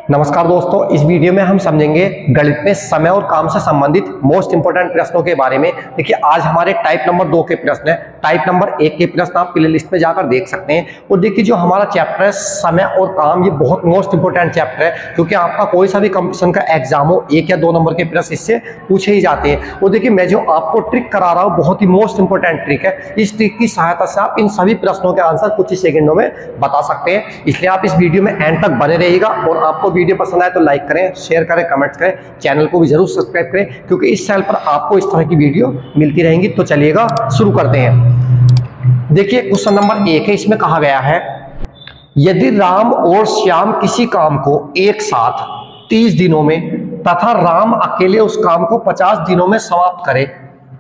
नमस्कार दोस्तों, इस वीडियो में हम समझेंगे गणित में समय और काम से संबंधित मोस्ट इंपोर्टेंट प्रश्नों के बारे में। देखिए, आज हमारे टाइप नंबर 2 के प्रश्न है। टाइप नंबर 1 के प्रश्न आप प्ले लिस्ट में जाकर देख सकते हैं। और देखिए, जो हमारा चैप्टर है समय और काम, ये बहुत मोस्ट इंपोर्टेंट चैप्टर है, क्योंकि आपका कोई सा भी कंपटीशन का एग्जाम हो, 1 या 2 नंबर के प्रश्न इससे पूछे ही जाते हैं। और देखिए, मैं जो आपको ट्रिक करा रहा हूँ बहुत ही मोस्ट इंपोर्टेंट ट्रिक है। इस ट्रिक की सहायता से आप इन सभी प्रश्नों के आंसर कुछ ही सेकंडों में बता सकते हैं। इसलिए आप इस वीडियो में एंड तक बने रहिएगा। और आपको वीडियो पसंद आए तो लाइक करें, शेयर करें, कमेंट्स करें, चैनल को भी जरूर सब्सक्राइब करें, क्योंकि इस चैनल पर आपको इस तरह की वीडियो मिलती रहेंगी। तो चलिएगा शुरू करते हैं। देखिए, क्वेश्चन नंबर 1 है। इसमें कहा गया है, यदि राम और श्याम किसी काम को एक साथ 30 दिनों में तथा राम अकेले उस काम को 50 दिनों में समाप्त करे,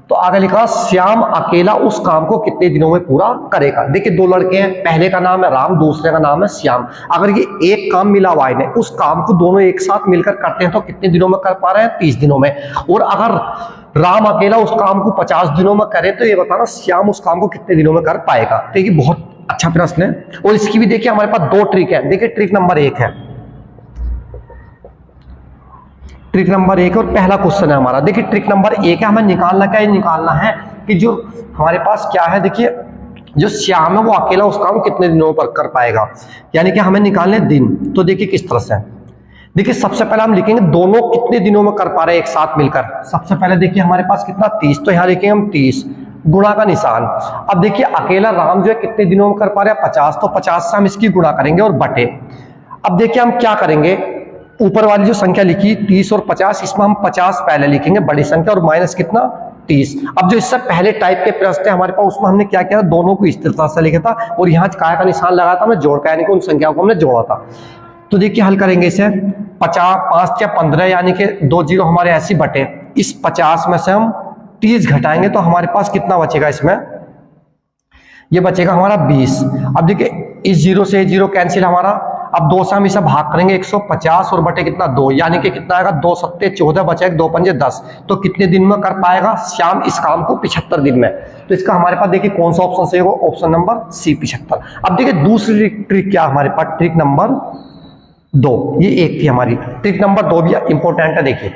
तो आगे लिखा श्याम अकेला उस काम को कितने दिनों में पूरा करेगा। देखिए, 2 लड़के हैं, पहले का नाम है राम, दूसरे का नाम है श्याम। अगर ये एक काम मिला हुआ है, उस काम को दोनों एक साथ मिलकर करते हैं तो कितने दिनों में कर पा रहे हैं? 30 दिनों में। और अगर राम अकेला उस काम को 50 दिनों में करे तो ये बताना श्याम उस काम को कितने दिनों में कर पाएगा। देखिए, बहुत अच्छा प्रश्न है। और इसकी भी देखिए हमारे पास 2 ट्रिक है। देखिए, ट्रिक नंबर 1 है, ट्रिक नंबर 1 और पहला क्वेश्चन है हमारा। देखिए, ट्रिक नंबर 1 है, हमें निकालना क्या है? निकालना है कि जो हमारे पास क्या है, देखिए जो श्याम है वो अकेला उस काम कितने दिनों पर कर पाएगा, यानी कि हमें निकालने दिन। तो देखिए किस तरह से, देखिए सबसे पहले हम लिखेंगे दोनों कितने दिनों में कर पा रहे हैं एक साथ मिलकर। सबसे पहले देखिए हमारे पास कितना 30, तो यहां लिखेंगे हम 30, गुणा का निशान। अब देखिए अकेला राम जो है कितने दिनों में कर पा रहे हैं? 50, तो 50 से हम इसकी गुणा करेंगे और बटे। अब देखिए हम क्या करेंगे, ऊपर वाली जो संख्या लिखी 30 और 50, इसमें हम 50 पहले लिखेंगे बड़ी संख्या और माइनस कितना 30। अब जो इससे पहले टाइप के प्रश्न थे हमारे पास, उसमें हमने क्या किया, दोनों को इस तरह से लिखा था और यहाँ काय का निशान लगाया था, हमने जोड़ का, यानी कि उन संख्याओं को हमने जोड़ा था। तो देखिए हल करेंगे इसे, 50 5 या 15, यानी कि 2 जीरो हमारे ऐसे बटे। इस 50 में से हम 30 घटाएंगे तो हमारे पास कितना बचेगा? इसमें ये बचेगा हमारा 20। अब देखिए इस जीरो से जीरो कैंसिल हमारा। अब 2 से हम इसे भाग करेंगे, 150 और बटे कितना 2, यानी कि कितना आएगा? 2 सत्ते 14 बचेगा, 2 पंजे 10। तो कितने दिन में कर पाएगा श्याम इस काम को? 75 दिन में। तो इसका हमारे पास देखिए कौन सा ऑप्शन सही होगा? Option number C, 75। अब देखिए दूसरी ट्रिक क्या हमारे पास, ट्रिक नंबर 2, ये एक थी हमारी। ट्रिक नंबर 2 भी इंपॉर्टेंट है। देखिए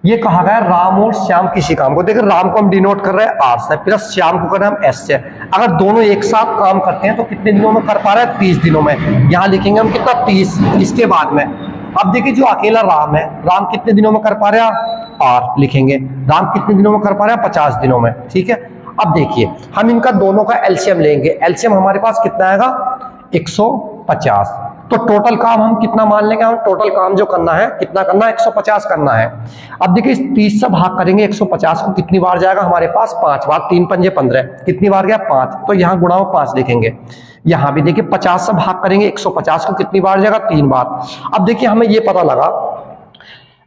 ये कहा गया राम और श्याम किसी काम को, देखिए राम को हम डिनोट कर रहे हैं आर से, प्लस श्याम को कर रहे हैं हम एस से। अगर दोनों एक साथ काम करते हैं तो कितने दिनों में कर पा रहे हैं? 30 दिनों में। यहां लिखेंगे हम कितना 30 इसके बाद में। अब देखिए जो अकेला राम है, राम कितने दिनों में कर पा रहे हैं? आर लिखेंगे। राम कितने दिनों में कर पा रहे हैं? 50 दिनों में। ठीक है, अब देखिए हम इनका दोनों का एलसीएम लेंगे। एलसीएम हमारे पास कितना आएगा? 150। तो टोटल काम हम कितना मान लेंगे? हम टोटल काम जो करना है कितना करना है? 150 करना है। अब देखिए इस 30 से भाग करेंगे 150 को, कितनी बार जाएगा हमारे पास? 5 बार। 3 पंजे 15, कितनी बार गया? 5। तो यहाँ गुणा 5 लिखेंगे। यहाँ भी देखिए 50 से भाग करेंगे 150 को, कितनी बार जाएगा? 3 बार। अब देखिए हमें ये पता लगा,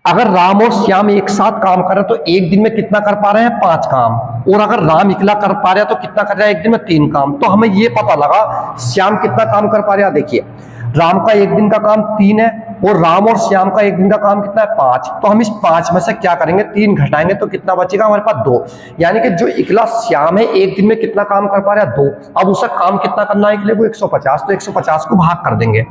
अगर राम और श्याम एक साथ काम कर रहे हैं तो एक दिन में कितना कर पा रहे हैं? 5 काम। और अगर राम अकेला कर पा रहे हैं तो कितना कर रहा है एक दिन में? 3 काम। तो हमें ये पता लगा श्याम कितना काम कर पा रहे हैं। देखिए राम का एक दिन का काम 3 है और राम और श्याम का एक दिन का काम कितना है? 5। तो हम इस 5 में से क्या करेंगे? 3 घटाएंगे तो कितना बचेगा हमारे पास? 2। यानी कि जो इकला श्याम है एक दिन में कितना काम कर पा रहा है? 2। अब उसे काम कितना करना है इकले को? 150। तो 150 को भाग कर देंगे,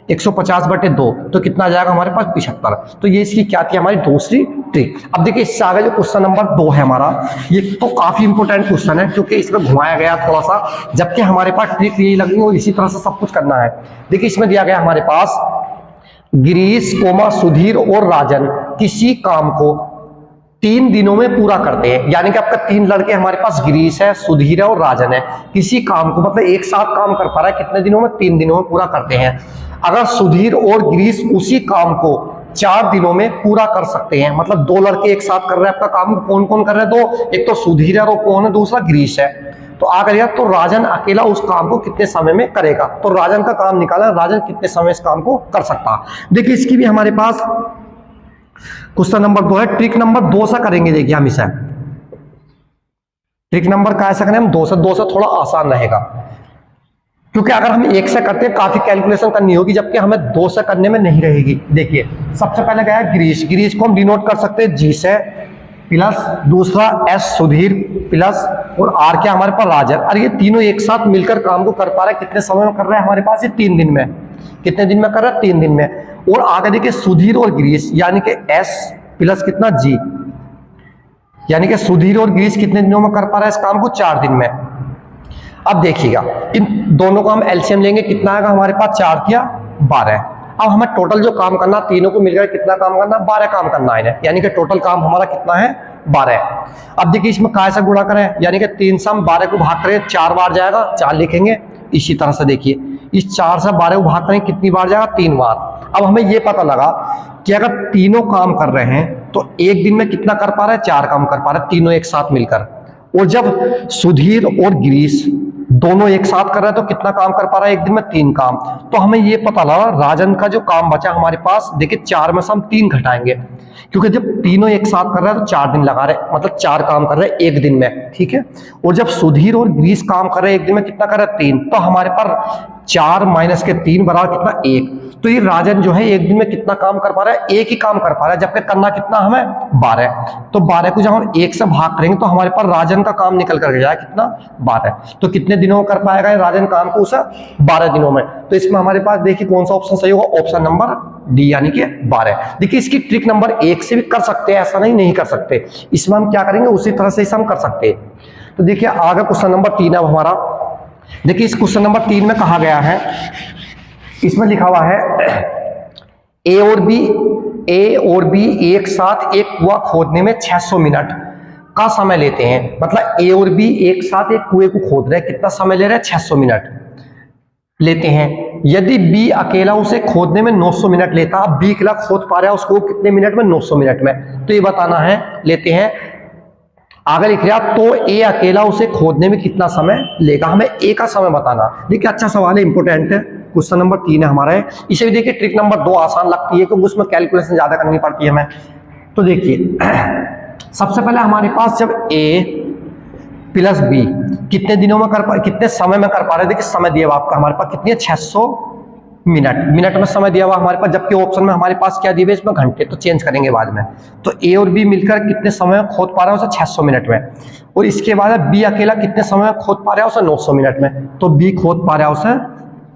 150 बटे 2, तो कितना आ जाएगा हमारे पास? 75। तो ये इसकी क्या थी हमारी दूसरी ट्रिक। अब देखिए इससे आगे जो क्वेश्चन नंबर 2 है हमारा, ये तो काफी इंपोर्टेंट क्वेश्चन है क्योंकि इसमें घुमाया गया थोड़ा सा, जबकि हमारे पास ट्रिक यही लगी और इसी तरह से सब कुछ करना है। देखिए इसमें दिया गया हमारे पास, गिरीश कोमा सुधीर और राजन किसी काम को 3 दिनों में पूरा करते हैं। यानी कि आपका 3 लड़के हमारे पास, गिरीश है, सुधीर है और राजन है, किसी काम को मतलब एक साथ काम कर पा रहा है, कितने दिनों में? 3 दिनों में पूरा करते हैं। अगर सुधीर और गिरीश उसी काम को 4 दिनों में पूरा कर सकते हैं, मतलब 2 लड़के एक साथ कर रहे हैं आपका काम, कौन कौन कर रहे हैं? तो एक तो सुधीर है और कौन है? दूसरा गिरीश है। तो आ गया, तो राजन अकेला उस काम को कितने समय में करेगा? तो राजन का काम निकाला, राजन कितने समय इस काम को कर सकता है। देखिए इसकी भी हमारे पास क्वेश्चन नंबर 2 है। ट्रिक नंबर 2 से करेंगे। देखिए हम इसे ट्रिक नंबर का ऐसा करें हम 2 से थोड़ा आसान रहेगा, क्योंकि अगर हम 1 से करते हैं काफी कैलकुलेशन करनी होगी, जबकि हमें 2 से करने में नहीं रहेगी। देखिए सबसे पहले गया गिरीश, गिरीश को हम डिनोट कर सकते हैं जी से, प्लस दूसरा एस सुधीर, प्लस और आर क्या हमारे पास? राजन। और ये तीनों एक साथ मिलकर काम को कर पा रहे हैं, कितने समय में कर रहे हैं हमारे पास? ये 3 दिन में। कितने दिन में कर रहा है, 3 दिन में। और आगे देखिए सुधीर और गिरीश यानी कि S प्लस कितना G, यानी कि सुधीर और गिरीश कितने दिनों में कर पा रहा है इस काम को, 4 दिन में। अब देखिएगा इन दोनों का हम एलसीएम लेंगे, कितना आएगा हमारे पास, 4 किया 12। अब हमें टोटल जो काम करना, तीनों को मिलकर कितना काम करना, 12 काम करना है, यानी कि टोटल काम हमारा कितना है, 12। अब देखिए इसमें कैसे गुणा करें, यानी कि 3 से हम 12 को भाग करें 4 बार जाएगा, 4 लिखेंगे। इसी तरह से देखिए इस 4 से 12 को भाग करें कितनी बार जाएगा, 3 बार। अब हमें ये पता लगा कि अगर तीनों काम कर रहे हैं तो एक दिन में कितना कर पा रहे हैं, 4 काम कर पा रहे हैं तीनों एक साथ मिलकर। और जब सुधीर और गिरीश दोनों एक साथ कर रहे हैं तो कितना काम कर पा रहा है एक दिन में, 3 काम। तो हमें ये पता लगा राजन का जो काम बचा हमारे पास, देखिए 4 में से हम 3 घटाएंगे, क्योंकि जब तीनों एक साथ कर रहे हैं तो 4 दिन लगा रहे, मतलब 4 काम कर रहे हैं एक दिन में, ठीक है। और जब सुधीर और गिरीश काम कर रहे हैं एक दिन में कितना कर रहे हैं, 3, तो हमारे पास 4 माइनस के 3 बराबर कितना, 1। तो ये राजन जो है एक दिन में कितना काम कर पा रहा है, एक ही काम कर पा रहा है, जबकि करना कितना हमें 12। तो 12 को जब हम 1 से भाग करेंगे तो हमारे पास राजन का काम निकल कर जाएगा कितना, 12। तो कितने दिनों में कर पाएगा राजन काम को, उसे 12 दिनों में। तो इसमें हमारे पास देखिए कौन सा ऑप्शन सही होगा, ऑप्शन नंबर डी यानी कि 12। देखिए इसकी ट्रिक नंबर 1 से भी कर सकते हैं, ऐसा नहीं कर सकते। इसमें हम क्या करेंगे, उसी तरह से हम कर सकते हैं। तो देखिए आगे क्वेश्चन नंबर 3 है हमारा। देखिए इस क्वेश्चन नंबर 3 में कहा गया है, इसमें लिखा हुआ है ए और बी एक साथ एक कुआं खोदने में 600 मिनट का समय लेते हैं। मतलब ए और बी एक साथ एक कुएं को खोद रहे हैं, कितना समय ले रहे हैं, 600 मिनट लेते हैं। यदि बी अकेला उसे खोदने में 900 मिनट लेता, अब बी अकेला खोद पा रहा है उसको कितने मिनट में, 900 मिनट में। तो ये बताना है, लेते हैं। आगे लिख रहा तो ए अकेला उसे खोदने में कितना समय लेगा, हमें ए का समय बताना। देखिए अच्छा सवाल है, इंपोर्टेंट है। क्वेश्चन नंबर 3 है हमारा है। इसे भी देखिए ट्रिक नंबर 2 आसान लगती है क्योंकि उसमें कैलकुलेशन ज्यादा करनी पड़ती है हमें। तो देखिए सबसे पहले हमारे पास जब ए प्लस बी कितने दिनों में कर पा, कितने समय में कर पा रहे हैं, देखिए समय दिया हुआ आपका हमारे पास कितनी है, 600 मिनट में समय दिया हुआ हमारे पास, जबकि ऑप्शन में हमारे पास क्या दिए हुए इसमें घंटे, तो चेंज करेंगे बाद में। तो ए और बी मिलकर कितने समय में खोद पा रहा है उसे, 600 मिनट में। और इसके बाद बी अकेला कितने समय में खोद पा रहा है उसे, 900 मिनट में। तो बी खोद पा रहा है उसे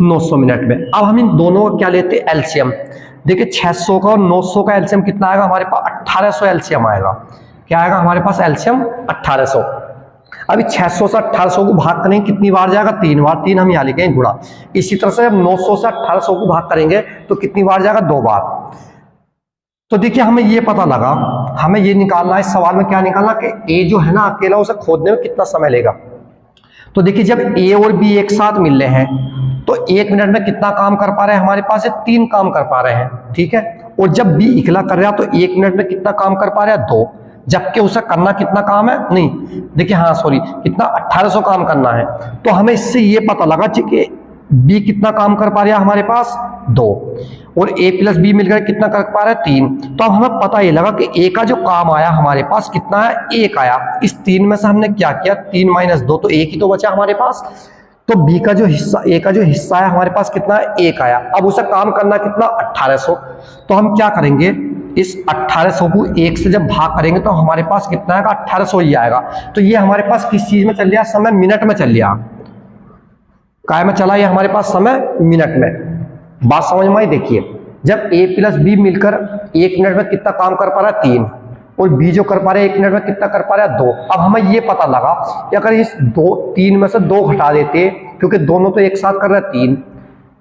900 मिनट में। अब हम इन दोनों का क्या लेते हैं, एलसीएम। देखिए 600 का और 900 का एलसीएम कितना आएगा हमारे पास, 1800 एलसीएम आएगा। क्या आएगा हमारे पास एलसीएम, 1800। अभी 600 से 1800 को भाग करेंगे कितनी बार जाएगा, 3 बार। 3 हम यहाँ लिखेंगे गुणा। इसी तरह से 900 से 1800 को भाग करेंगे तो कितनी बार जाएगा, 2 बार। तो देखिए हमें ये पता लगा, हमें ये निकालना है इस सवाल में, क्या निकालना कि ए जो है ना अकेला उसे खोदने में कितना समय लेगा। तो देखिए जब ए और बी एक साथ मिल रहे हैं तो 1 मिनट में कितना काम कर पा रहे हैं हमारे पास, 3 काम कर पा रहे हैं, ठीक है। और जब बी इकला कर रहा है तो 1 मिनट में कितना काम कर पा रहा है, 2, जबकि उसे करना कितना काम है, नहीं देखिए हाँ सॉरी कितना, 1800 काम करना है। तो हमें इससे ये पता लगा कि बी कितना काम कर पा रहा है हमारे पास, 2, और ए प्लस बी मिलकर कितना कर पा रहा है, 3। तो अब हमें पता ये लगा कि ए का जो काम आया हमारे पास कितना है, 1 आया। इस 3 में से हमने क्या किया, 3 माइनस 2, तो 1 ही तो बचा हमारे पास। तो बी का जो हिस्सा, ए का जो हिस्सा है हमारे पास कितना है, 1 आया। अब उसे काम करना कितना, 1800। तो हम क्या करेंगे, इस 1800 को 1 से जब भाग करेंगे तो हमारे पास कितना आएगा, 1800 ही आएगा। तो ये हमारे पास किस चीज में चल रहा, समय मिनट में चल रहा, काय में चला ये हमारे पास समय मिनट में। बात समझ में आई। देखिए जब ए प्लस बी मिलकर 1 मिनट में कितना काम कर पा रहा है, 3, और बी जो कर पा रहे हैं 1 मिनट में कितना कर पा रहा है, 2। अब हमें ये पता लगा कि अगर इस 3 में से 2 घटा देते, क्योंकि दोनों तो एक साथ कर रहे हैं 3,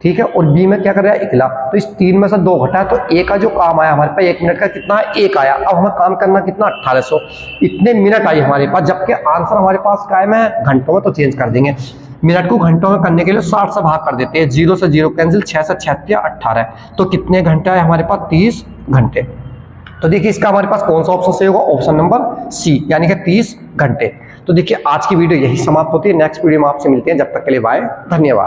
ठीक है, और बी में क्या कर रहा है, इकला। तो इस 3 में से 2 घटा तो ए का जो काम आया हमारे पास 1 मिनट का कितना है, 1 आया। अब हमें काम करना कितना, 1800। इतने मिनट आई हमारे पास, जबकि आंसर हमारे पास क्या है, घंटों में। तो चेंज कर देंगे, मिनट को घंटों में करने के लिए 60 से भाग कर देते हैं, 0 से 0 कैंसिल, 6 से 6 18। तो कितने घंटे आए हमारे पास, 30 घंटे। तो देखिए इसका हमारे पास कौन सा ऑप्शन सही होगा, ऑप्शन नंबर सी यानी कि 30 घंटे। तो देखिए आज की वीडियो यही समाप्त होती है। नेक्स्ट वीडियो में आपसे मिलते हैं, जब तक के लिए बाय, धन्यवाद।